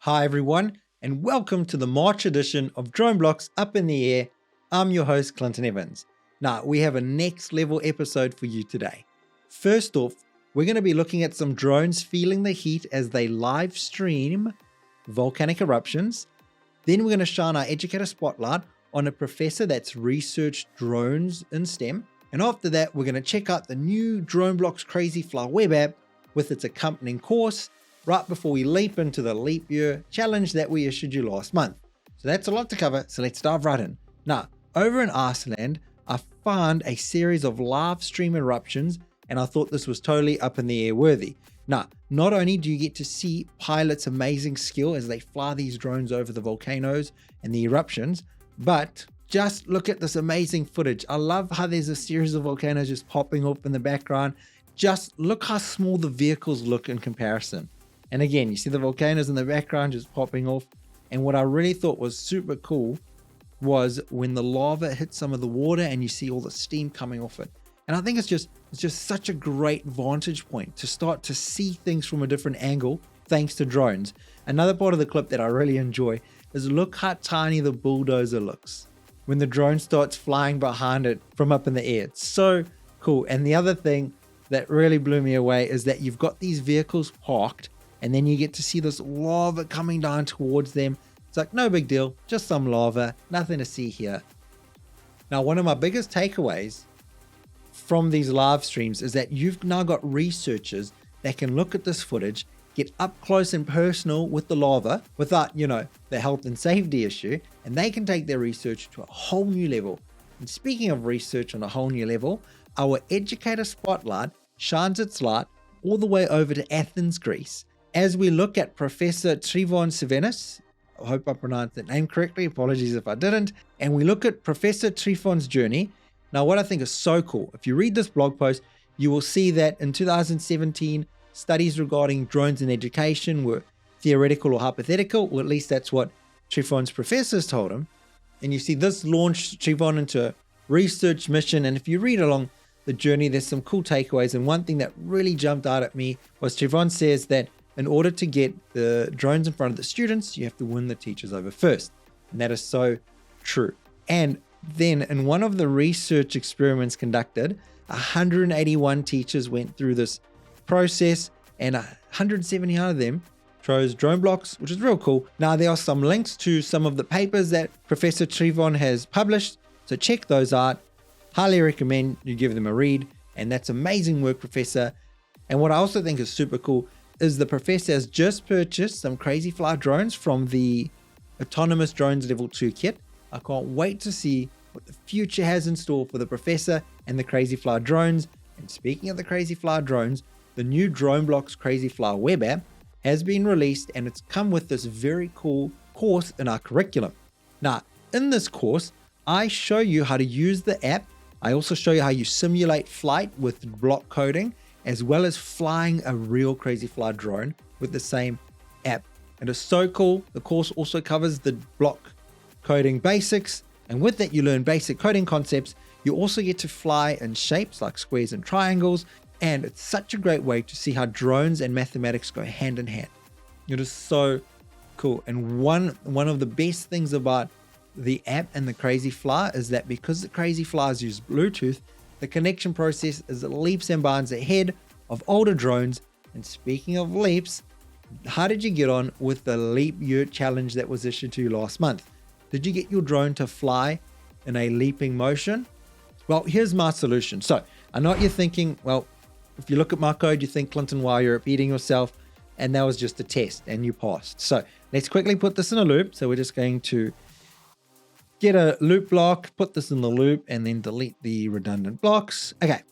Hi everyone, and welcome to the March edition of DroneBlocks Up in the Air. I'm your host, Clinton Evans. Now, we have a next level episode for you today. First off, we're going to be looking at some drones feeling the heat as they live stream volcanic eruptions. Then we're going to shine our educator spotlight on a professor that's researched drones in STEM. And after that, we're going to check out the new DroneBlocks Crazy Fly web app with its accompanying course, right before we leap into the leap year challenge that we issued you last month. So that's a lot to cover, so let's dive right in. Now, over in Iceland, I found a series of live stream eruptions, and I thought this was totally up in the air worthy. Now, not only do you get to see pilots' amazing skill as they fly these drones over the volcanoes and the eruptions, but just look at this amazing footage. I love how there's a series of volcanoes just popping up in the background. Just look how small the vehicles look in comparison. And again, you see the volcanoes in the background just popping off. And what I really thought was super cool was when the lava hits some of the water and you see all the steam coming off it. And I think it's just such a great vantage point to start to see things from a different angle thanks to drones. Another part of the clip that I really enjoy is look how tiny the bulldozer looks when the drone starts flying behind it from up in the air. It's so cool. And the other thing that really blew me away is that you've got these vehicles parked, and then you get to see this lava coming down towards them. It's like, no big deal, just some lava, nothing to see here. Now, one of my biggest takeaways from these live streams is that you've now got researchers that can look at this footage, get up close and personal with the lava without, the health and safety issue, and they can take their research to a whole new level. And speaking of research on a whole new level, our educator spotlight shines its light all the way over to Athens, Greece, as we look at Professor Trifon Sevenis. I hope I pronounced that name correctly, apologies if I didn't, and we look at Professor Trifon's journey. Now, what I think is so cool, if you read this blog post, you will see that in 2017, studies regarding drones in education were theoretical or hypothetical, or at least that's what Trifon's professors told him. And you see this launched Trifon into a research mission, and if you read along the journey, there's some cool takeaways, and one thing that really jumped out at me was Trifon says that in order to get the drones in front of the students, you have to win the teachers over first. And that is so true. And then in one of the research experiments conducted, 181 teachers went through this process, and 170 out of them chose DroneBlocks, which is real cool. Now, there are some links to some of the papers that Professor Trifon has published, so check those out. Highly recommend you give them a read, and that's amazing work, Professor. And what I also think is super cool is the professor has just purchased some Crazy Fly drones from the Autonomous Drones Level 2 kit. I can't wait to see what the future has in store for the professor and the Crazy Fly drones. And speaking of the Crazy Fly drones, the new DroneBlocks Crazy Fly web app has been released, and it's come with this very cool course in our curriculum. Now, in this course, I show you how to use the app. I also show you how you simulate flight with block coding, as well as flying a real Crazy Fly drone with the same app. And it's so cool. The course also covers the block coding basics, and with that you learn basic coding concepts. You also get to fly in shapes like squares and triangles, and it's such a great way to see how drones and mathematics go hand in hand. It is so cool. And one of the best things about the app and the Crazy Fly is that because the Crazy Flies use Bluetooth, the connection process is leaps and bounds ahead of older drones. And speaking of leaps, how did you get on with the leap year challenge that was issued to you last month? Did you get your drone to fly in a leaping motion? Well, here's my solution. So I know what you're thinking. Well, if you look at my code, you think, Clinton, wow, you're repeating yourself. And that was just a test and you passed. So let's quickly put this in a loop. So we're just going to get a loop block, put this in the loop, and then delete the redundant blocks. Okay,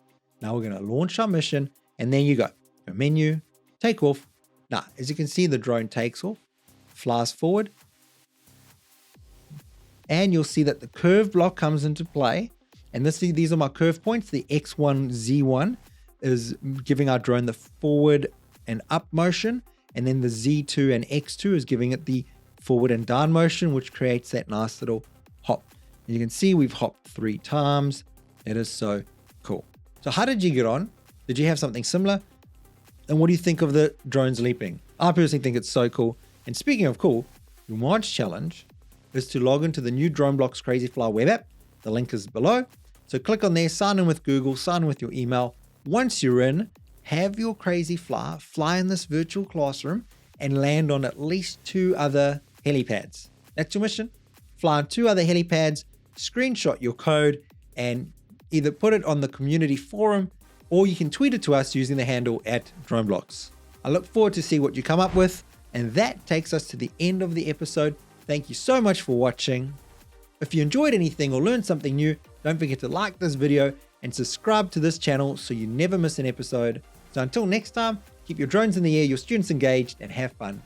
now we're going to launch our mission, and there you go. Go menu, take off. Now, as you can see, the drone takes off, flies forward, and you'll see that the curve block comes into play. And these are my curve points. The X1, Z1 is giving our drone the forward and up motion, and then the Z2 and X2 is giving it the forward and down motion, which creates that nice little hop. And you can see we've hopped 3 times. It is so cool. So how did you get on? Did you have something similar? And what do you think of the drones leaping? I personally think it's so cool. And speaking of cool, your March challenge is to log into the new DroneBlocks Crazy Fly web app. The link is below. So click on there, sign in with Google, sign in with your email. Once you're in, have your Crazy fly in this virtual classroom and land on at least 2 other helipads. That's your mission. Fly on 2 other helipads, screenshot your code, and either put it on the community forum, or you can tweet it to us using the handle @DroneBlocks. I look forward to see what you come up with, and that takes us to the end of the episode. Thank you so much for watching. If you enjoyed anything or learned something new, don't forget to like this video and subscribe to this channel so you never miss an episode. So until next time, keep your drones in the air, your students engaged, and have fun.